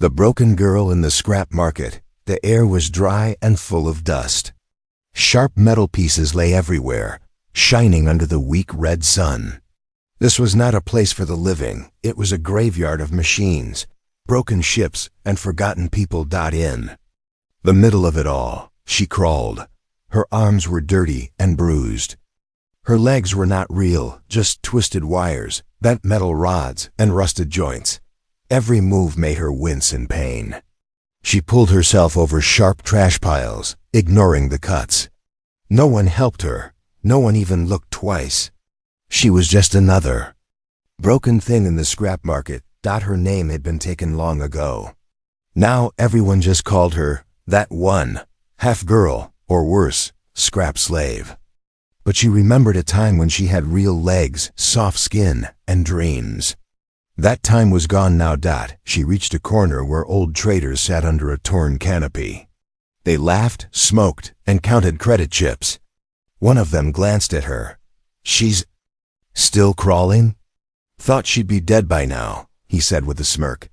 The broken girl in the scrap market. The air was dry and full of dust. Sharp metal pieces lay everywhere, shining under the weak red sun. This was not a place for the living. It was a graveyard of machines, broken ships, and forgotten people. In the middle of it all, she crawled. Her arms were dirty and bruised. Her legs were not real, just twisted wires, bent metal rods, and rusted joints. Every move made her wince in pain. She pulled herself over sharp trash piles, ignoring the cuts. No one helped her. No one even looked twice. She was just another broken thing in the scrap market. Her name had been taken long ago. Now everyone just called her that one, half girl, or worse, scrap slave. But she remembered a time when she had real legs, soft skin, and dreams. That time was gone now. She reached a corner where old traders sat under a torn canopy. They laughed, smoked, and counted credit chips. One of them glanced at her. "She's still crawling?" "Thought she'd be dead by now," he said with a smirk.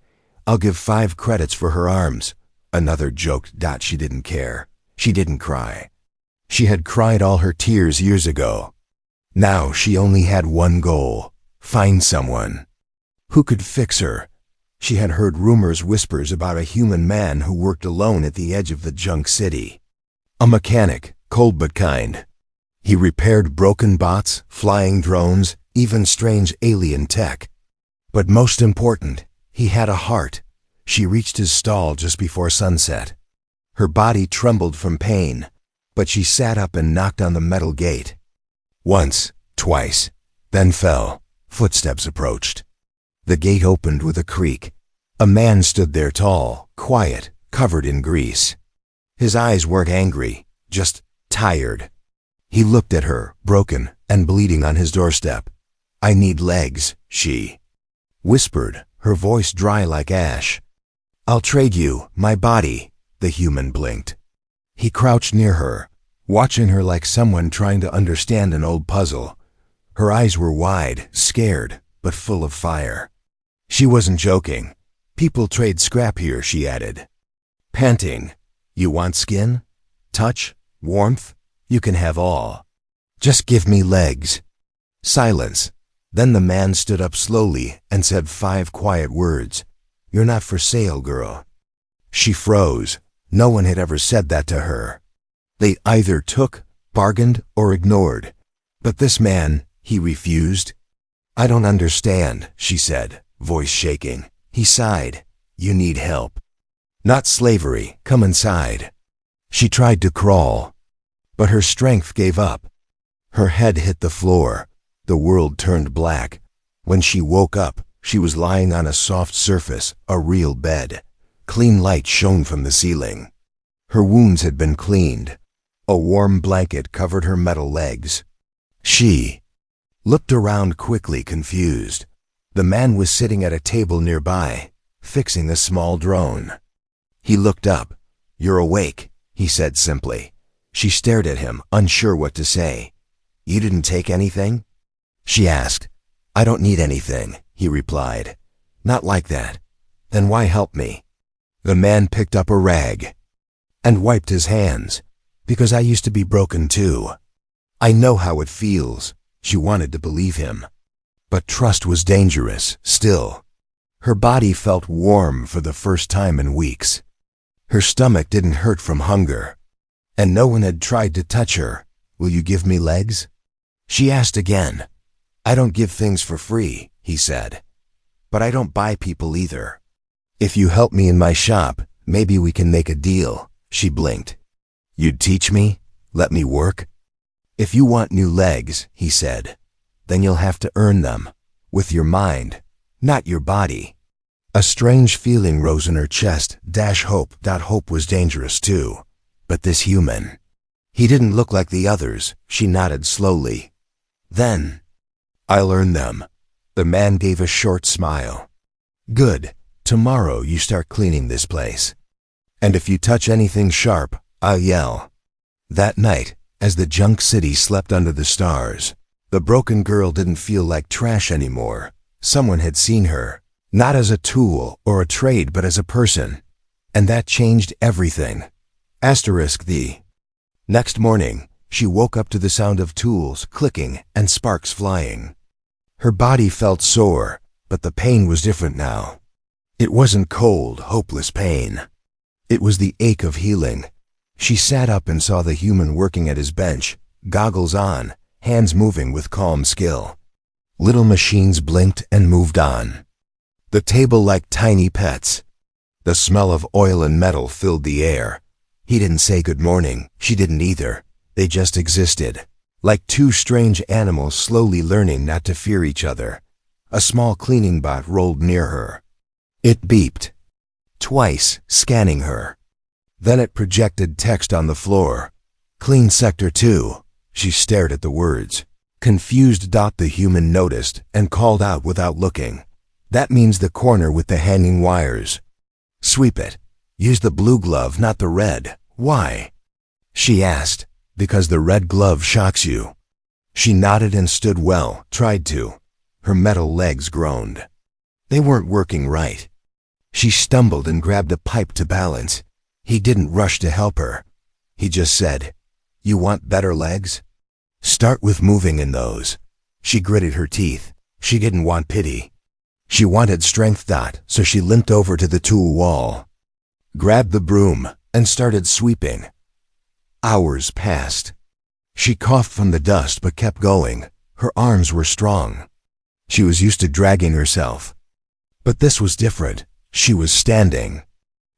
"I'll give 5 credits for her arms." Another joked. She didn't care. She didn't cry. She had cried all her tears years ago. Now she only had one goal: find someone who could fix her. She had heard rumors, whispers about a human man who worked alone at the edge of the junk city. A mechanic, cold but kind. He repaired broken bots, flying drones, even strange alien tech. But most important, he had a heart. She reached his stall just before sunset. Her body trembled from pain, but she sat up and knocked on the metal gate. Once, twice, then fell. Footsteps approached. The gate opened with a creak. A man stood there, tall, quiet, covered in grease. His eyes weren't angry, just tired. He looked at her, broken and bleeding on his doorstep. "I need legs," she whispered, her voice dry like ash. "I'll trade you my body," the human blinked. He crouched near her, watching her like someone trying to understand an old puzzle. Her eyes were wide, scared, but full of fire. She wasn't joking. "People trade scrap here," she added. Panting, "You want skin? Touch? Warmth? You can have all. Just give me legs." Silence. Then the man stood up slowly and said 5 quiet words. "You're not for sale, girl." She froze. No one had ever said that to her. They either took, bargained, or ignored. But this man, he refused. "I don't understand," she said, voice shaking. He sighed. "You need help. Not slavery. Come inside." She tried to crawl, but her strength gave up. Her head hit the floor. The world turned black. When she woke up, she was lying on a soft surface, a real bed. Clean light shone from the ceiling. Her wounds had been cleaned. A warm blanket covered her metal legs. She looked around quickly, confused. The man was sitting at a table nearby, fixing a small drone. He looked up. "You're awake," he said simply. She stared at him, unsure what to say. "You didn't take anything?" she asked. "I don't need anything," he replied. "Not like that." "Then why help me?" The man picked up a rag and wiped his hands. "Because I used to be broken too. I know how it feels." She wanted to believe him. But trust was dangerous, still. Her body felt warm for the first time in weeks. Her stomach didn't hurt from hunger. And no one had tried to touch her. "Will you give me legs?" She asked again. "I don't give things for free," he said. "But I don't buy people either. If you help me in my shop, maybe we can make a deal." She blinked. "You'd teach me? Let me work?" "If you want new legs," he said, "then you'll have to earn them. With your mind, not your body." A strange feeling rose in her chest. Hope. Hope was dangerous too. But this human, he didn't look like the others. She nodded slowly. "Then I'll earn them." The man gave a short smile. "Good. Tomorrow you start cleaning this place. And if you touch anything sharp, I'll yell." That night, as the junk city slept under the stars, the broken girl didn't feel like trash anymore. Someone had seen her, Not as a tool or a trade, but as a person. And that changed everything. The next morning, she woke up to the sound of tools clicking and sparks flying. Her body felt sore, but the pain was different now. It wasn't cold, hopeless pain. It was the ache of healing. She sat up and saw the human working at his bench, goggles on, hands moving with calm skill. Little machines blinked and moved on. The table like tiny pets. The smell of oil and metal filled the air. He didn't say good morning, she didn't either. They just existed, like two strange animals slowly learning not to fear each other. A small cleaning bot rolled near her. It beeped. Twice, scanning her. Then it projected text on the floor. Clean Sector 2. She stared at the words. Confused. The human noticed and called out without looking. That means the corner with the hanging wires. Sweep it. Use the blue glove, not the red. Why? She asked. Because the red glove shocks you. She nodded and stood well, tried to. Her metal legs groaned. They weren't working right. She stumbled and grabbed a pipe to balance. He didn't rush to help her. He just said, "You want better legs? Start with moving in those." She gritted her teeth. She didn't want pity. She wanted strength. So she limped over to the tool wall, grabbed the broom, and started sweeping. Hours passed. She coughed from the dust but kept going. Her arms were strong. She was used to dragging herself. But this was different. She was standing.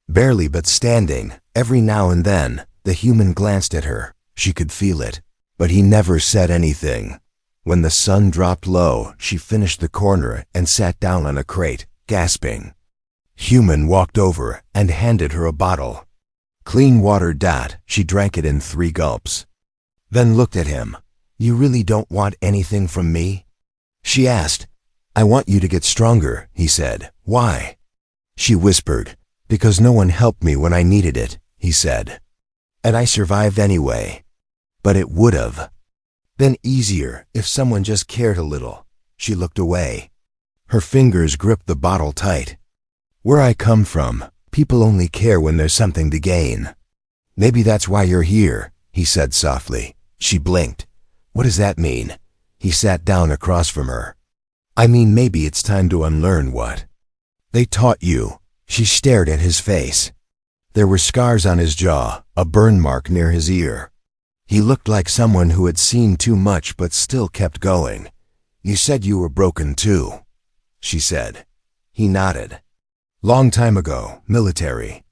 Barely, but standing. Every now and then, the human glanced at her. She could feel it. But he never said anything. When the sun dropped low, she finished the corner and sat down on a crate, gasping. Human walked over and handed her a bottle. Clean water. She drank it in 3 gulps. Then looked at him. "You really don't want anything from me?" She asked. "I want you to get stronger," he said. "Why?" She whispered. "Because no one helped me when I needed it," he said. "And I survived anyway." But it would have been easier if someone just cared a little. She looked away. Her fingers gripped the bottle tight. "Where I come from, people only care when there's something to gain. Maybe that's why you're here," he said softly. She blinked. "What does that mean?" He sat down across from her. "I mean, maybe it's time to unlearn what they taught you." She stared at his face. There were scars on his jaw, a burn mark near his ear. He looked like someone who had seen too much but still kept going. "You said you were broken too," she said. He nodded. "Long time ago, military.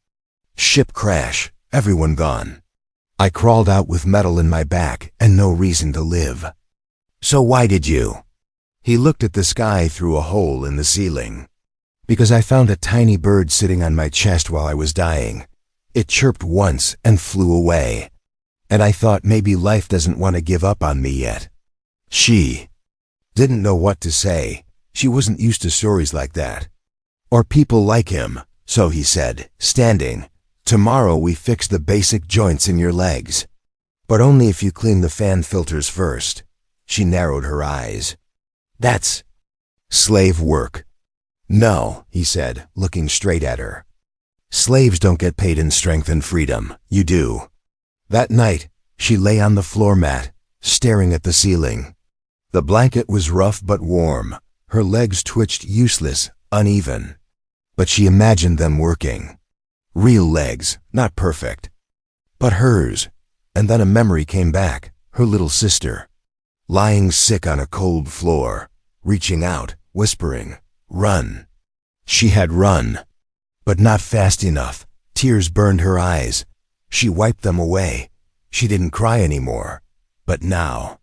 Ship crash, everyone gone. I crawled out with metal in my back and no reason to live." "So why did you?" He looked at the sky through a hole in the ceiling. "Because I found a tiny bird sitting on my chest while I was dying. It chirped once and flew away. And I thought maybe life doesn't want to give up on me yet." She didn't know what to say. She wasn't used to stories like that. Or people like him. So he said, standing, "Tomorrow we fix the basic joints in your legs. But only if you clean the fan filters first." She narrowed her eyes. "That's slave work." "No," he said, looking straight at her. "Slaves don't get paid in strength and freedom. You do." That night, she lay on the floor mat, staring at the ceiling. The blanket was rough but warm. Her legs twitched useless, uneven. But she imagined them working. Real legs, not perfect. But hers. And then a memory came back, her little sister. Lying sick on a cold floor, reaching out, whispering, "Run." She had run. But not fast enough. Tears burned her eyes. She wiped them away. She didn't cry anymore. But now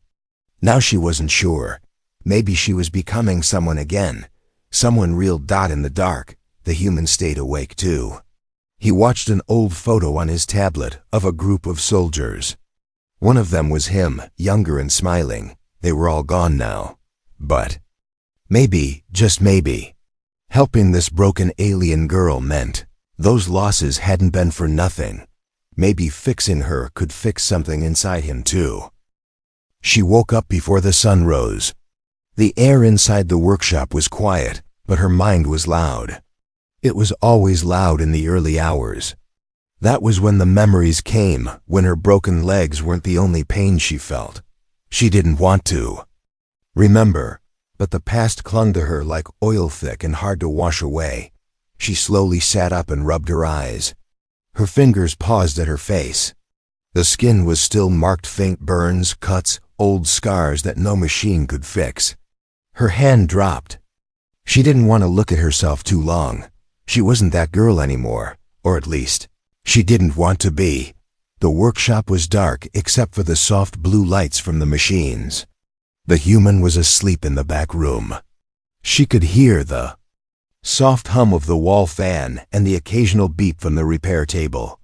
she wasn't sure. Maybe she was becoming someone again. Someone real. In the dark, the human stayed awake too. He watched an old photo on his tablet of a group of soldiers. One of them was him, younger and smiling. They were all gone now. But maybe, just maybe, helping this broken alien girl meant those losses hadn't been for nothing. Maybe fixing her could fix something inside him too. She woke up before the sun rose. The air inside the workshop was quiet. but her mind was loud. It was always loud in the early hours. That was when the memories came, when her broken legs weren't the only pain she felt. She didn't want to remember, but the past clung to her like oil, thick and hard to wash away. She slowly sat up and rubbed her eyes. Her fingers paused at her face. The skin was still marked, faint burns, cuts, old scars that no machine could fix. Her hand dropped. She didn't want to look at herself too long. She wasn't that girl anymore, or at least, she didn't want to be. The workshop was dark except for the soft blue lights from the machines. The human was asleep in the back room. She could hear the soft hum of the wall fan and the occasional beep from the repair table.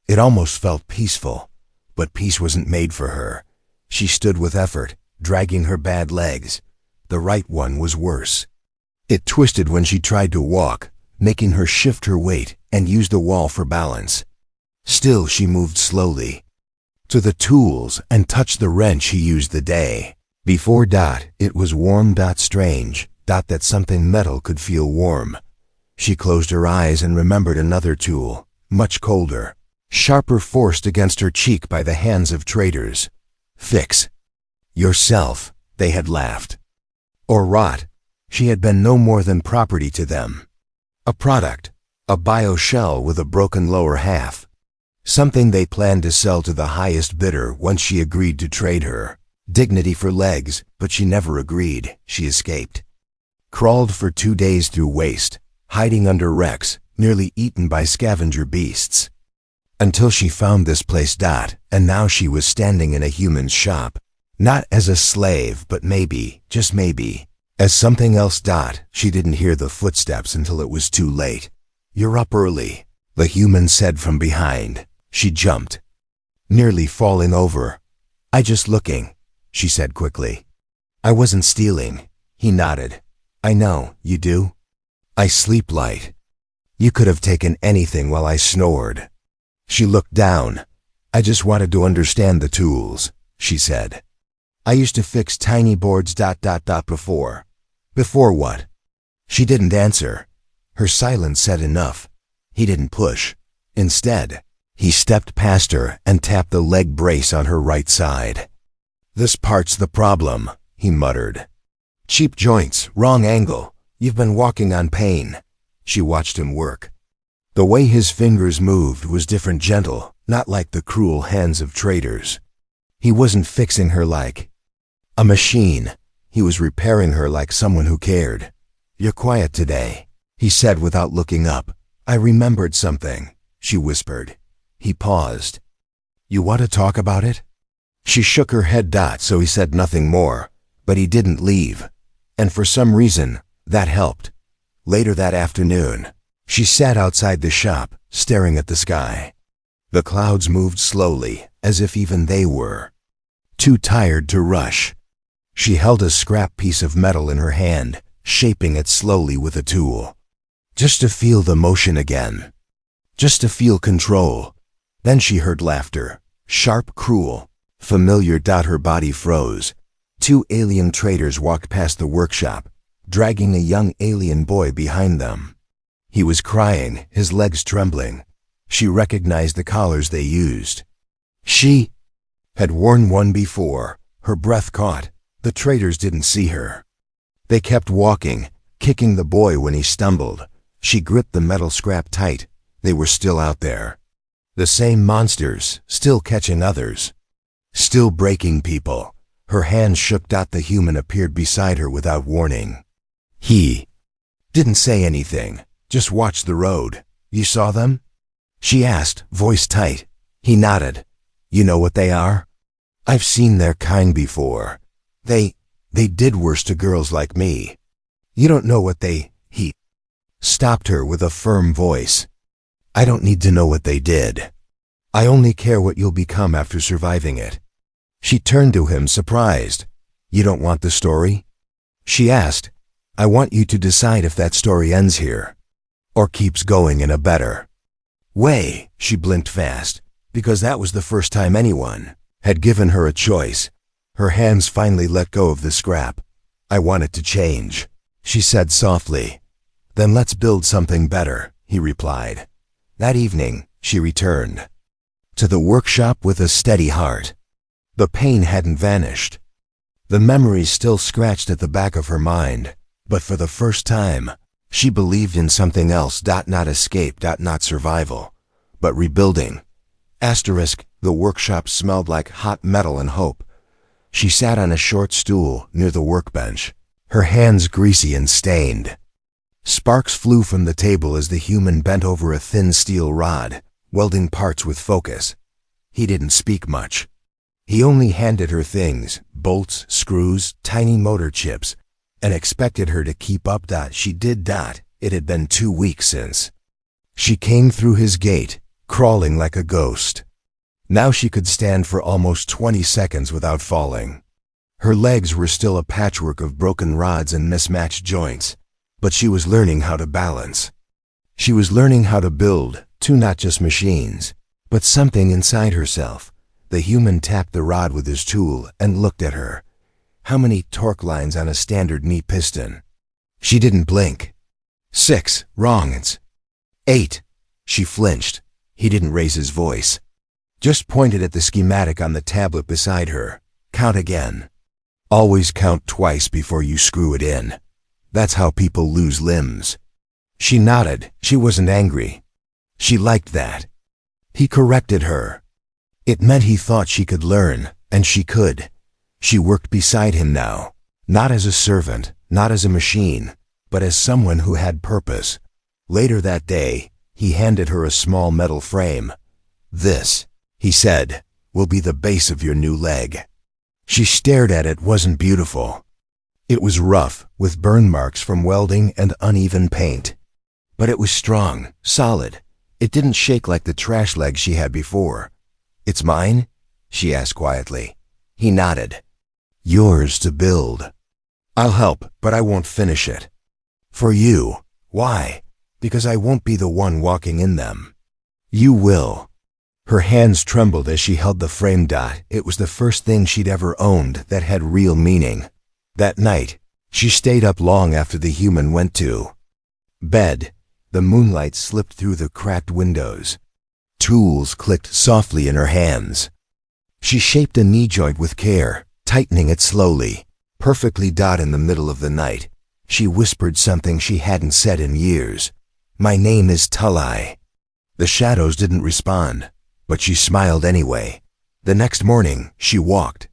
It almost felt peaceful, but peace wasn't made for her. She stood with effort, dragging her bad legs. The right one was worse. It twisted when she tried to walk, making her shift her weight and use the wall for balance. Still, she moved slowly to the tools and touched the wrench he used the day before. It was warm. Strange. That something metal could feel warm. She closed her eyes and remembered another tool, much colder, sharper, forced against her cheek by the hands of traders. Fix yourself, they had laughed. Or rot. She had been no more than property to them. A product, a bio-shell with a broken lower half. Something they planned to sell to the highest bidder once she agreed to trade her dignity for legs, but she never agreed. She escaped. Crawled for 2 days through waste, hiding under wrecks, nearly eaten by scavenger beasts. Until she found this place. And now she was standing in a human's shop. Not as a slave, but maybe, just maybe, as something else. She didn't hear the footsteps until it was too late. "You're up early," the human said from behind. She jumped, nearly falling over. "I just looking," she said quickly. "I wasn't stealing." He nodded. "I know, you do. I sleep light. You could have taken anything while I snored." She looked down. "I just wanted to understand the tools," she said. "I used to fix tiny boards. Before." "Before what?" She didn't answer. Her silence said enough. He didn't push. Instead, he stepped past her and tapped the leg brace on her right side. "This part's the problem," he muttered. "Cheap joints, wrong angle. You've been walking on pain." She watched him work. The way his fingers moved was different, gentle, not like the cruel hands of traders. He wasn't fixing her like a machine. He was repairing her like someone who cared. "You're quiet today," he said without looking up. "I remembered something," she whispered. He paused. "You want to talk about it?" She shook her head. So he said nothing more, but he didn't leave. And for some reason, that helped. Later that afternoon, she sat outside the shop, staring at the sky. The clouds moved slowly, as if even they were too tired to rush. She held a scrap piece of metal in her hand, shaping it slowly with a tool. Just to feel the motion again. Just to feel control. Then she heard laughter. Sharp, cruel, familiar. Her body froze. 2 alien traders walked past the workshop, dragging a young alien boy behind them. He was crying, his legs trembling. She recognized the collars they used. She had worn one before. Her breath caught. The traders didn't see her. They kept walking, kicking the boy when he stumbled. She gripped the metal scrap tight. They were still out there. The same monsters, still catching others. Still breaking people. Her hand shook. The human appeared beside her without warning. He didn't say anything, just watched the road. "You saw them?" she asked, voice tight. He nodded. "You know what they are?" "I've seen their kind before. They did worse to girls like me." "You don't know what he stopped her with a firm voice. "I don't need to know what they did. I only care what you'll become after surviving it." She turned to him, surprised. "You don't want the story?" she asked. "I want you to decide if that story ends here, or keeps going in a better way." She blinked fast, because that was the first time anyone had given her a choice. Her hands finally let go of the scrap. "I want it to change," she said softly. Then let's build something better, he replied. That evening, she returned to the workshop with a steady heart. The pain hadn't vanished. The memories still scratched at the back of her mind, but for the first time, she believed in something else. Not escape. Not survival, but rebuilding. The workshop smelled like hot metal and hope. She sat on a short stool near the workbench, her hands greasy and stained. Sparks flew from the table as the human bent over a thin steel rod, welding parts with focus. He didn't speak much. He only handed her things, bolts, screws, tiny motor chips, and expected her to keep up. She did. It had been 2 weeks since she came through his gate, crawling like a ghost. Now she could stand for almost 20 seconds without falling. Her legs were still a patchwork of broken rods and mismatched joints, but she was learning how to balance. She was learning how to build, too, not just machines, but something inside herself. The human tapped the rod with his tool and looked at her. How many torque lines on a standard knee piston? She didn't blink. 6, wrong, it's 8. She flinched. He didn't raise his voice, just pointed at the schematic on the tablet beside her. Count again. Always count twice before you screw it in. That's how people lose limbs. She nodded. She wasn't angry. She liked that. He corrected her. It meant he thought she could learn, and she could. She worked beside him now, not as a servant, not as a machine, but as someone who had purpose. Later that day, he handed her a small metal frame. This, he said, will be the base of your new leg. She stared at it. Wasn't beautiful. It was rough, with burn marks from welding and uneven paint. But it was strong, solid. It didn't shake like the trash leg she had before. It's mine? She asked quietly. He nodded. Yours to build. I'll help, but I won't finish it. For you. Why? Because I won't be the one walking in them. You will. Her hands trembled as she held the frame. It was the first thing she'd ever owned that had real meaning. That night, she stayed up long after the human went to bed. The moonlight slipped through the cracked windows. Tools clicked softly in her hands. She shaped a knee joint with care, tightening it slowly, perfectly. In the middle of the night, she whispered something she hadn't said in years. My name is Tulai. The shadows didn't respond, but she smiled anyway. The next morning, she walked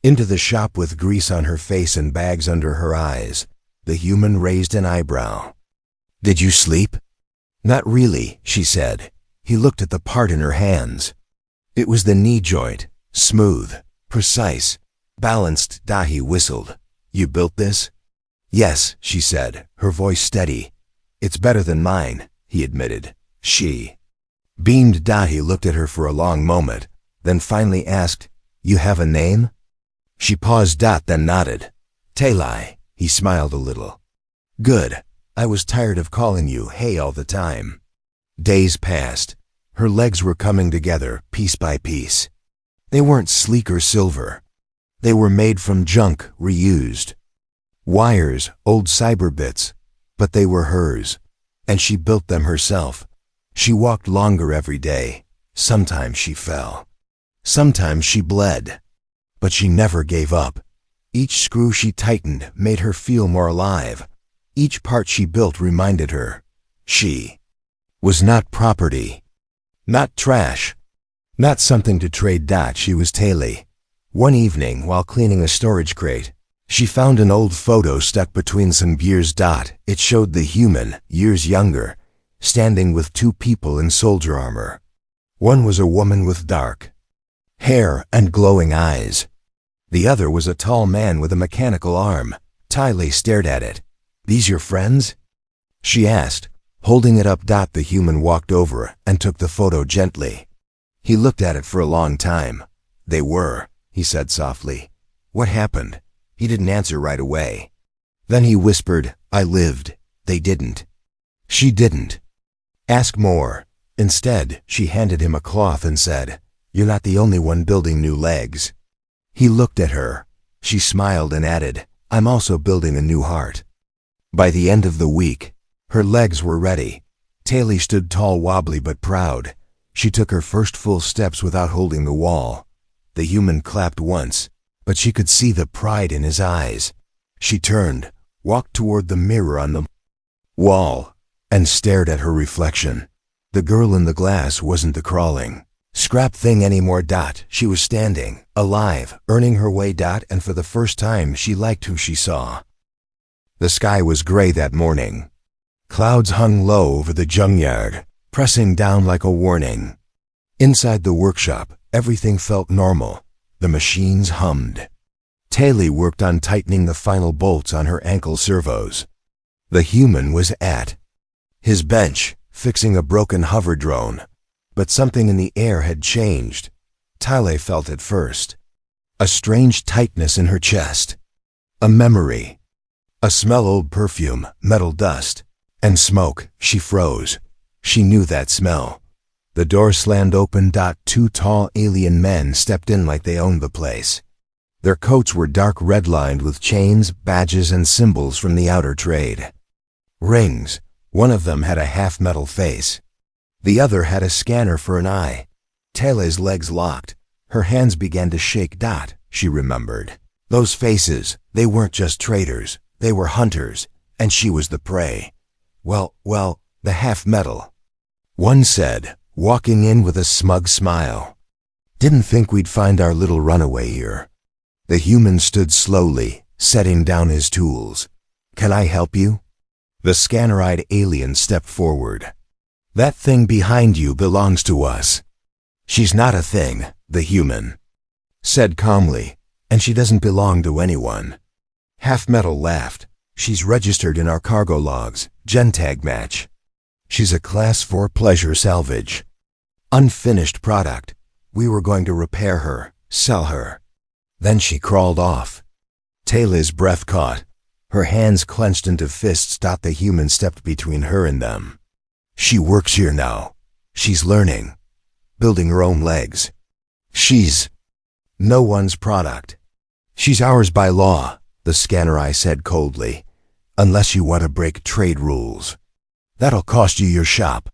into the shop with grease on her face and bags under her eyes. The human raised an eyebrow. Did you sleep? Not really, she said. He looked at the part in her hands. It was the knee joint, smooth, precise, balanced. He whistled. You built this? Yes, she said, her voice steady. It's better than mine, he admitted. She beamed. He looked at her for a long moment, then finally asked, You have a name? She paused. Then nodded. Talai. He smiled a little. Good. I was tired of calling you Hey all the time. Days passed. Her legs were coming together, piece by piece. They weren't sleek or silver. They were made from junk, reused. Wires, old cyber bits, but they were hers, and she built them herself. She walked longer every day. Sometimes she fell. Sometimes she bled. But she never gave up. Each screw she tightened made her feel more alive. Each part she built reminded her she was not property, not trash, not something to trade. She was Talai. One evening, while cleaning a storage crate, she found an old photo stuck between some gears. It showed the human, years younger, standing with 2 people in soldier armor. One was a woman with dark hair and glowing eyes. The other was a tall man with a mechanical arm. Talai stared at it. These your friends? She asked, holding it up. The human walked over and took the photo gently. He looked at it for a long time. They were, he said softly. What happened? He didn't answer right away. Then he whispered, I lived. They didn't. She didn't. Ask more. Instead, she handed him a cloth and said, You're not the only one building new legs. He looked at her. She smiled and added, I'm also building a new heart. By the end of the week, Her legs were ready. Taylor stood tall, wobbly but proud. She took her first full steps without holding the wall. The human clapped once, but she could see the pride in his eyes. She turned, walked toward the mirror on the wall, and stared at her reflection. The girl in the glass wasn't the crawling, scrap thing anymore. She was standing, alive, earning her way. And for the first time she liked who she saw. The sky was gray that morning. Clouds hung low over the junkyard, pressing down like a warning. Inside the workshop, everything felt normal. The machines hummed. Taylor worked on tightening the final bolts on her ankle servos. The human was at his bench, fixing a broken hover drone. But something in the air had changed. Taylor felt it first. A strange tightness in her chest. A memory. A smell, old perfume, metal dust, and smoke. She froze. She knew that smell. The door slammed open. Two tall alien men stepped in like they owned the place. Their coats were dark red lined with chains, badges, and symbols from the outer trade. Rings. One of them had a half-metal face. The other had a scanner for an eye. Taylor's legs locked. Her hands began to shake. She remembered. Those faces, they weren't just traders. They were hunters, and she was the prey. Well, the half-metal. One said, walking in with a smug smile. Didn't think we'd find our little runaway here. The human stood slowly, setting down his tools. Can I help you? The scanner-eyed alien stepped forward. That thing behind you belongs to us. She's not a thing, the human said calmly, and she doesn't belong to anyone. Half-metal laughed. She's registered in our cargo logs, Gentag match. She's a Class 4 pleasure salvage. Unfinished product. We were going to repair her, sell her. Then she crawled off. Taylor's breath caught. Her hands clenched into fists. The human stepped between her and them. She works here now. She's learning. Building her own legs. She's no one's product. She's ours by law, the scanner eye said coldly. Unless you want to break trade rules. That'll cost you your shop.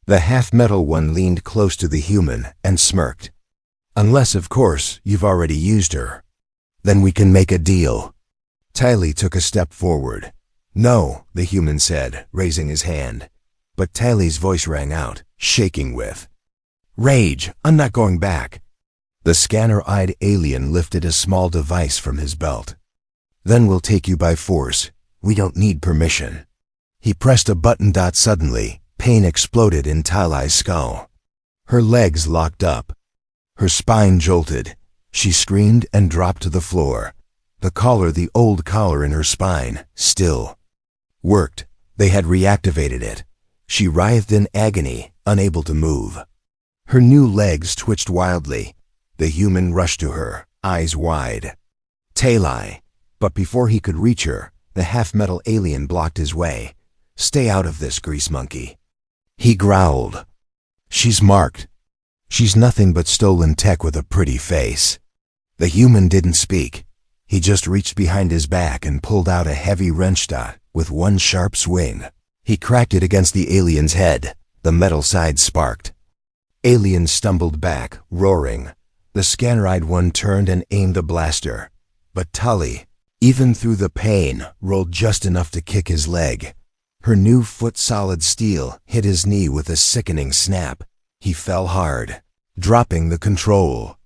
The half-metal one leaned close to the human and smirked. Unless, of course, you've already used her. Then we can make a deal. Taylor took a step forward. No, the human said, raising his hand. But Taylor's voice rang out, shaking with rage. I'm not going back. The scanner-eyed alien lifted a small device from his belt. Then we'll take you by force. We don't need permission. He pressed a button. Suddenly, pain exploded in Taylor's skull. Her legs locked up. Her spine jolted. She screamed and dropped to the floor. The collar, the old collar in her spine, still worked. They had reactivated it. She writhed in agony, unable to move. Her new legs twitched wildly. The human rushed to her, eyes wide. Taylor. But before he could reach her, the half-metal alien blocked his way. Stay out of this, grease monkey. He growled. She's marked. She's nothing but stolen tech with a pretty face. The human didn't speak. He just reached behind his back and pulled out a heavy wrench. With one sharp swing, he cracked it against the alien's head. The metal side sparked. Alien stumbled back, roaring. The scanner-eyed one turned and aimed the blaster. But Tully, even through the pain, rolled just enough to kick his leg. Her new foot, solid steel, hit his knee with a sickening snap. He fell hard, dropping the control.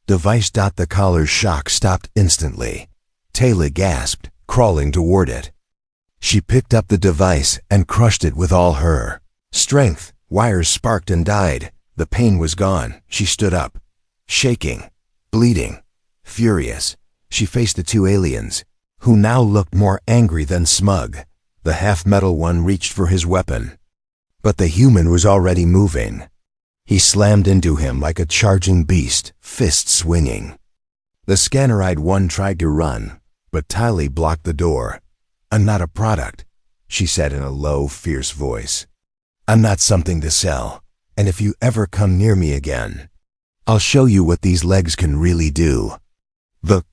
Device. The collar's shock stopped instantly. Taylor gasped, crawling toward it. She picked up the device and crushed it with all her strength. Wires sparked and died. The pain was gone. She stood up, shaking, bleeding, furious. She faced the two aliens, who now looked more angry than smug. The half-metal one reached for his weapon. But the human was already moving. He slammed into him like a charging beast, fists swinging. The scanner-eyed one tried to run, but Taylor blocked the door. I'm not a product, she said in a low, fierce voice. I'm not something to sell, and if you ever come near me again, I'll show you what these legs can really do. The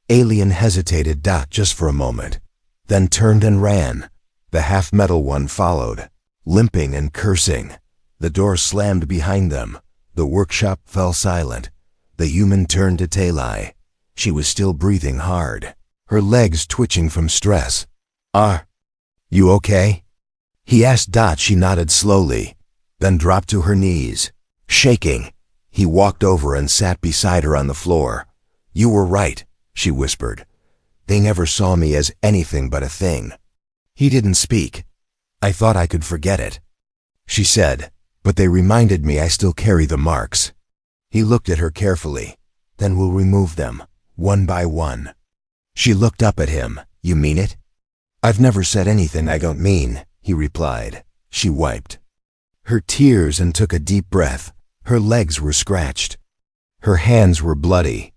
alien hesitated. Just for a moment, then turned and ran. The half-metal one followed, limping and cursing. The door slammed behind them. The workshop fell silent. The human turned to Talai. She was still breathing hard, her legs twitching from stress. "Are you okay?" he asked. She nodded slowly, then dropped to her knees. Shaking, he walked over and sat beside her on the floor. "You were right," she whispered. "They never saw me as anything but a thing." He didn't speak. "I thought I could forget it," she said, "but they reminded me I still carry the marks." He looked at her carefully. "Then we'll remove them, one by one." She looked up at him. "You mean it?" "I've never said anything I don't mean," he replied. She wiped her tears and took a deep breath. Her legs were scratched. Her hands were bloody.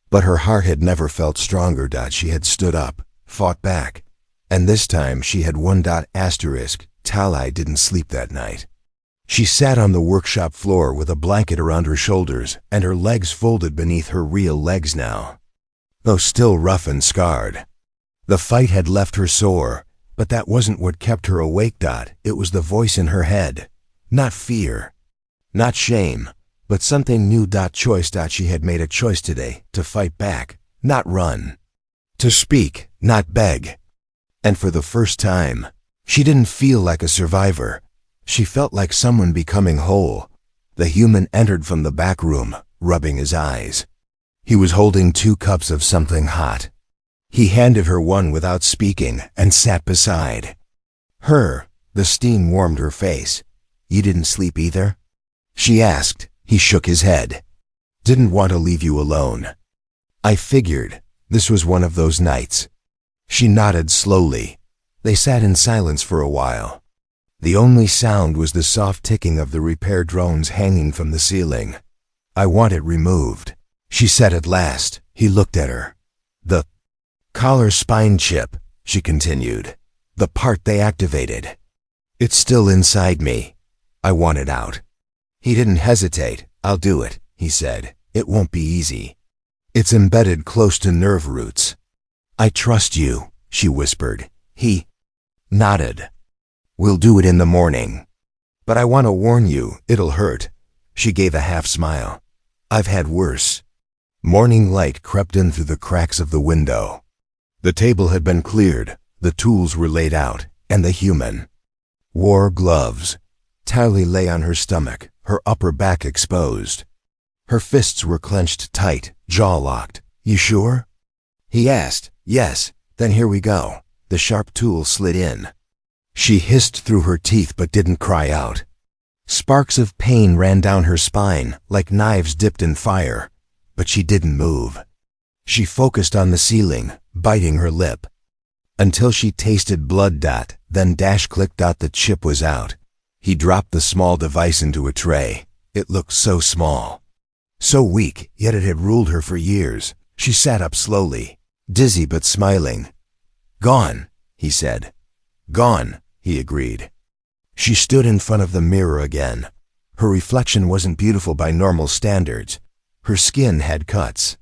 But her heart had never felt stronger. She had stood up, fought back. And this time she had one. Asterisk, Talai didn't sleep that night. She sat on the workshop floor with a blanket around her shoulders and her legs folded beneath her real legs now, though still rough and scarred. The fight had left her sore, but that wasn't what kept her awake. It was the voice in her head. Not fear, not shame, but something new. Choice. She had made a choice today, to fight back, not run. To speak, not beg. And for the first time, she didn't feel like a survivor. She felt like someone becoming whole. The human entered from the back room, rubbing his eyes. He was holding 2 cups of something hot. He handed her one without speaking and sat beside her. The steam warmed her face. "You didn't sleep either?" she asked. He shook his head. "Didn't want to leave you alone. I figured this was one of those nights." She nodded slowly. They sat in silence for a while. The only sound was the soft ticking of the repair drones hanging from the ceiling. "I want it removed," she said at last. He looked at her. "The collar spine chip," she continued. "The part they activated. It's still inside me. I want it out." He didn't hesitate. "I'll do it," he said. "It won't be easy. It's embedded close to nerve roots." "I trust you," she whispered. He nodded. "We'll do it in the morning. But I want to warn you, it'll hurt." She gave a half smile. "I've had worse." Morning light crept in through the cracks of the window. The table had been cleared, the tools were laid out, and the human wore gloves. Tally lay on her stomach, her upper back exposed. Her fists were clenched tight, jaw locked. "You sure?" he asked. "Yes." "Then here we go." The sharp tool slid in. She hissed through her teeth but didn't cry out. Sparks of pain ran down her spine, like knives dipped in fire, but she didn't move. She focused on the ceiling, biting her lip, until she tasted blood. Then click. The chip was out. He dropped the small device into a tray. It looked so small, so weak, yet it had ruled her for years. She sat up slowly, dizzy but smiling. "Gone," he said. "Gone," he agreed. She stood in front of the mirror again. Her reflection wasn't beautiful by normal standards. Her skin had cuts.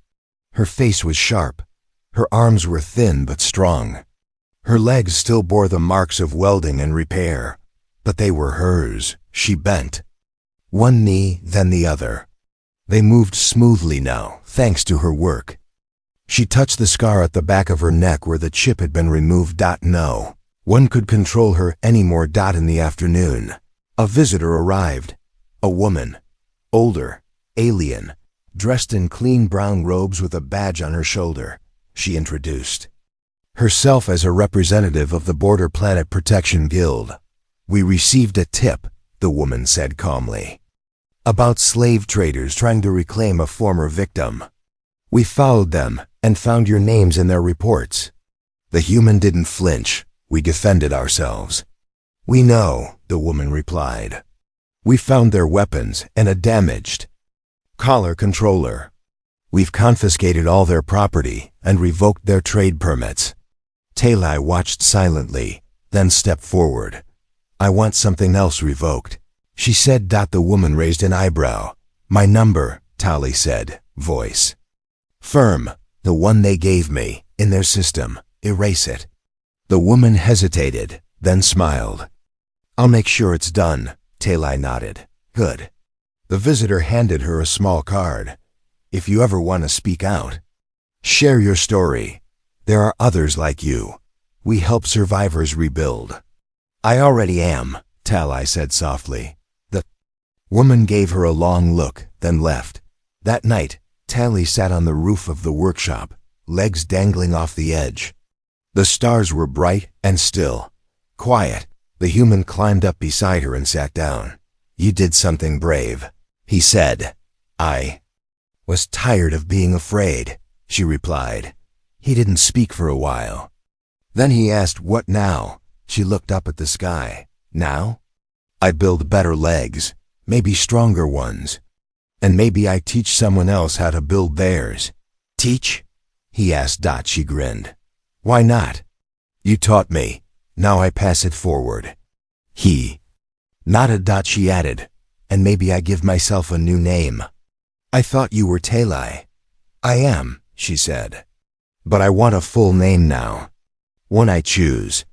Her face was sharp. Her arms were thin but strong. Her legs still bore the marks of welding and repair, but they were hers. She bent. One knee, then the other. They moved smoothly now, thanks to her work. She touched the scar at the back of her neck where the chip had been removed. No one could control her anymore. In the afternoon, a visitor arrived. A woman, older, alien, dressed in clean brown robes with a badge on her shoulder. She introduced herself as a representative of the Border Planet Protection Guild. "We received a tip," the woman said calmly, "about slave traders trying to reclaim a former victim. We followed them and found your names in their reports." The human didn't flinch. "We defended ourselves." "We know," the woman replied. "We found their weapons and a damaged collar controller. We've confiscated all their property and revoked their trade permits." Talai watched silently, then stepped forward. "I want something else revoked," she said. The woman raised an eyebrow. "My number," Tali said, voice firm. "The one they gave me, in their system. Erase it." The woman hesitated, then smiled. "I'll make sure it's done," Talai nodded. "Good." The visitor handed her a small card. "If you ever want to speak out, share your story. There are others like you. We help survivors rebuild." "I already am," Talai said softly. The woman gave her a long look, then left. That night, Talai sat on the roof of the workshop, legs dangling off the edge. The stars were bright and still. Quiet. The human climbed up beside her and sat down. "You did something brave," he said. "I was tired of being afraid," she replied. He didn't speak for a while. Then he asked, "What now?" She looked up at the sky. "Now? I build better legs, maybe stronger ones. And maybe I teach someone else how to build theirs." "Teach?" he asked. She grinned. "Why not? You taught me. Now I pass it forward." He nodded. She added, "And maybe I give myself a new name." "I thought you were Talai." "I am," she said. "But I want a full name now. One I choose."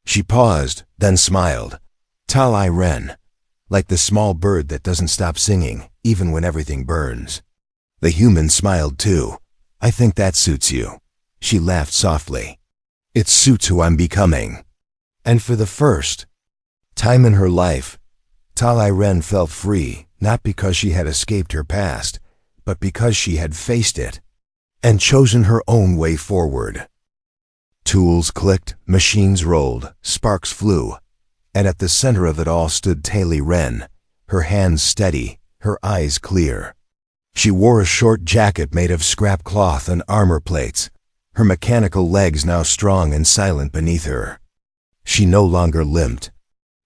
She paused, then smiled. "Talai Ren. Like the small bird that doesn't stop singing, even when everything burns." The human smiled too. "I think that suits you." She laughed softly. "It suits who I'm becoming." And for the first time in her life, Talai Ren felt free, not because she had escaped her past, but because she had faced it and chosen her own way forward. Tools clicked, machines rolled, sparks flew, and at the center of it all stood Talai Ren, her hands steady, her eyes clear. She wore a short jacket made of scrap cloth and armor plates, her mechanical legs now strong and silent beneath her. She no longer limped.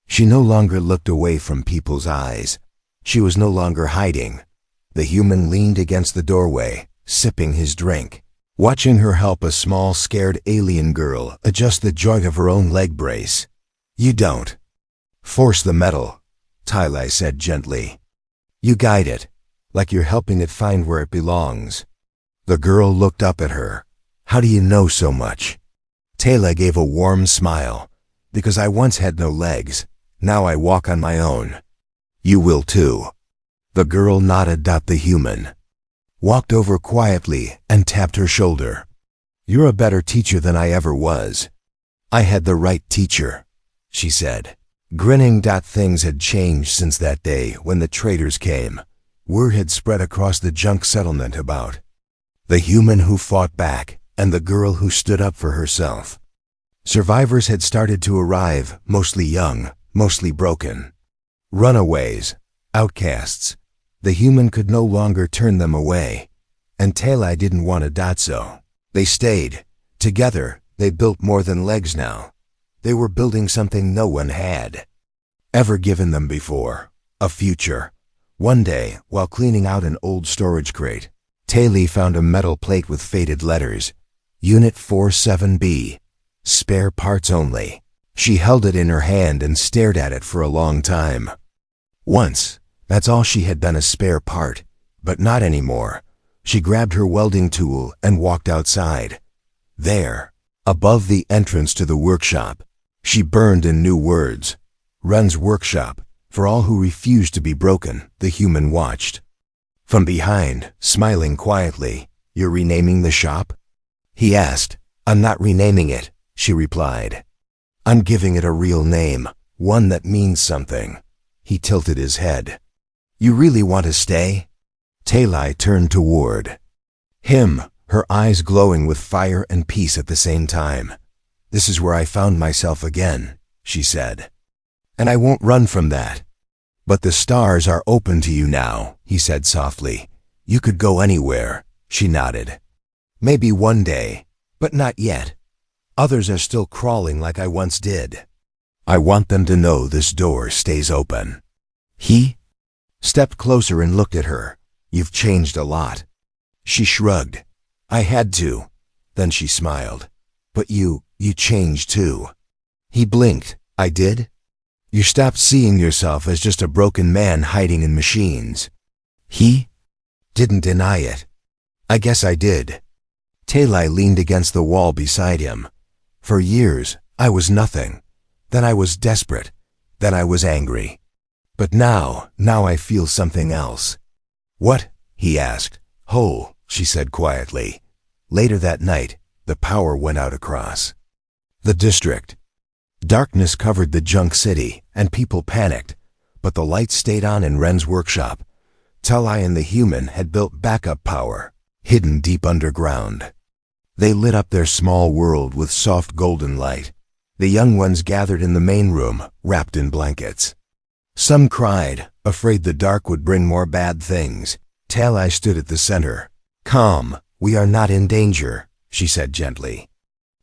She no longer looked away from people's eyes. She was no longer hiding. The human leaned against the doorway, sipping his drink, watching her help a small, scared alien girl adjust the joint of her own leg brace. "You don't force the metal," Talai said gently. "You guide it, like you're helping it find where it belongs." The girl looked up at her. "How do you know so much?" Talai gave a warm smile. "Because I once had no legs. Now I walk on my own. You will too." The girl nodded. The human walked over quietly and tapped her shoulder. "You're a better teacher than I ever was." "I had the right teacher," she said, grinning. Things had changed since that day when the traders came. Word had spread across the junk settlement about the human who fought back and the girl who stood up for herself. Survivors had started to arrive, mostly young, mostly broken. Runaways, outcasts. The human could no longer turn them away, and Talai didn't want to. So they stayed. Together, they built more than legs now. They were building something no one had ever given them before, a future. One day, while cleaning out an old storage crate, Talai found a metal plate with faded letters. Unit 47B. Spare parts only. She held it in her hand and stared at it for a long time. Once, that's all she had been, a spare part, but not anymore. She grabbed her welding tool and walked outside. There, above the entrance to the workshop, she burned in new words. "Ren's workshop, for all who refuse to be broken." The human watched from behind, smiling quietly. "You're renaming the shop?" he asked. "I'm not renaming it," she replied. "I'm giving it a real name, one that means something." He tilted his head. "You really want to stay?" Talai turned toward him, her eyes glowing with fire and peace at the same time. "This is where I found myself again," she said. "And I won't run from that." "But the stars are open to you now," he said softly. "You could go anywhere." She nodded. "Maybe one day, but not yet. Others are still crawling like I once did. I want them to know this door stays open." He stepped closer and looked at her. "You've changed a lot." She shrugged. "I had to." Then she smiled. "But you changed too." He blinked. "I did?" "You stopped seeing yourself as just a broken man hiding in machines." He didn't deny it. "I guess I did." Talai leaned against the wall beside him. "For years, I was nothing. Then I was desperate. Then I was angry. But now I feel something else. What? He asked. Oh, she said quietly. Later that night, the power went out across the district. Darkness covered the junk city, and people panicked, but the lights stayed on in Ren's workshop. Tali and the human had built backup power, hidden deep underground. They lit up their small world with soft golden light. The young ones gathered in the main room, wrapped in blankets. Some cried, afraid the dark would bring more bad things. Tali stood at the center. Calm, we are not in danger, she said gently.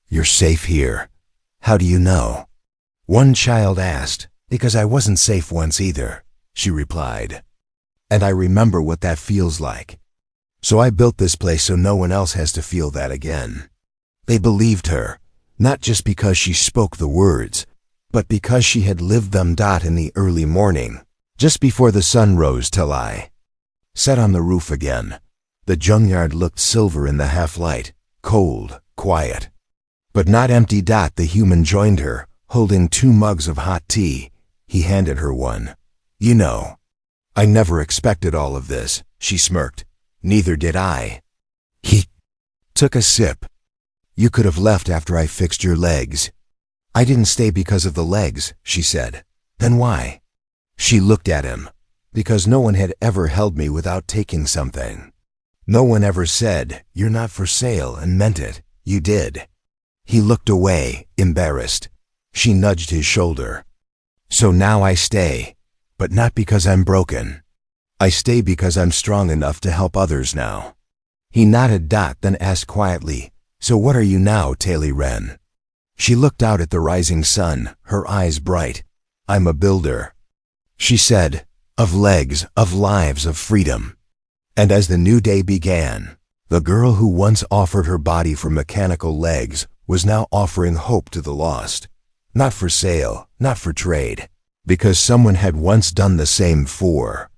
You're safe here. How do you know? One child asked. Because I wasn't safe once either, she replied. And I remember what that feels like. So I built this place so no one else has to feel that again. They believed her, not just because she spoke the words, but because she had lived them. In the early morning, just before the sun rose, Tali sat on the roof again. The junkyard looked silver in the half-light, cold, quiet. But not empty. The human joined her, holding 2 mugs of hot tea. He handed her one. You know, I never expected all of this, she smirked. Neither did I. He took a sip. You could have left after I fixed your legs. I didn't stay because of the legs, she said. Then why? She looked at him. Because no one had ever held me without taking something. No one ever said, you're not for sale, and meant it. You did. He looked away, embarrassed. She nudged his shoulder. So now I stay, but not because I'm broken. I stay because I'm strong enough to help others now. He nodded. Then asked quietly, so what are you now, Tali Ren? She looked out at the rising sun, her eyes bright. I'm a builder, she said, of legs, of lives, of freedom. And as the new day began, the girl who once offered her body for mechanical legs was now offering hope to the lost. Not for sale, not for trade, because someone had once done the same for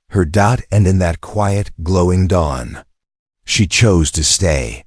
her. And in that quiet, glowing dawn, she chose to stay.